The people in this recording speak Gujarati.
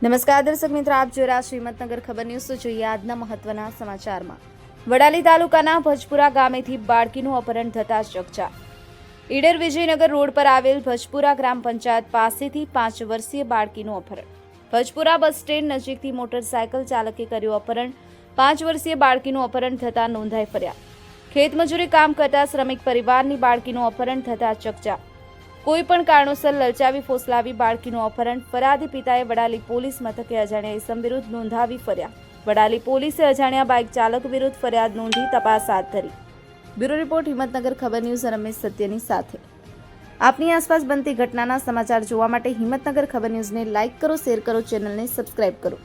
નમસ્કાર દર્શક મિત્રો, આપ જોઈ રહ્યા છો હિંમતનગર ખબર ન્યૂઝ. તો જોઈએ આજના મહત્વના સમાચારમાં. વડાલી તાલુકાના ભજપુરા ગામેથી બાળકીનું અપહરણ થતા ચકચાર. ઈડર વિજયનગર રોડ પર આવેલ ભજપુરા ગ્રામ પંચાયત પાસેથી 5 વર્ષીય બાળકીનું અપહરણ. ભજપુરા બસ સ્ટેન્ડ નજીકથી મોટરસાયકલ ચાલકે કર્યું અપહરણ. 5 વર્ષીય બાળકીનું અપહરણ થતા નોંધાઈ ફરિયાદ. ખેતમજૂરી કામ કરતા શ્રમિક પરિવારની બાળકીનું અપહરણ થતા ચકચાર. કોઈ પણ કારણોસર લલચાવી ફોસલાવી બાળકીનું અપહરણ. ફરિયાદી પિતાએ વડાલી પોલીસ મથકે અજાણ્યા ઇસમ વિરુદ્ધ નોંધાવી ફરિયાદ. વડાલી પોલીસે અજાણ્યા બાઇક ચાલક વિરુદ્ધ ફરિયાદ નોંધી તપાસ હાથ ધરી. બ્યુરો રિપોર્ટ, હિંમતનગર ખબર ન્યૂઝ. રમેશ સત્યની સાથે. આપની આસપાસ બનતી ઘટનાના સમાચાર જોવા માટે હિંમતનગર ખબર ન્યૂઝને લાઇક કરો, શેર કરો, ચેનલને સબસ્ક્રાઇબ કરો.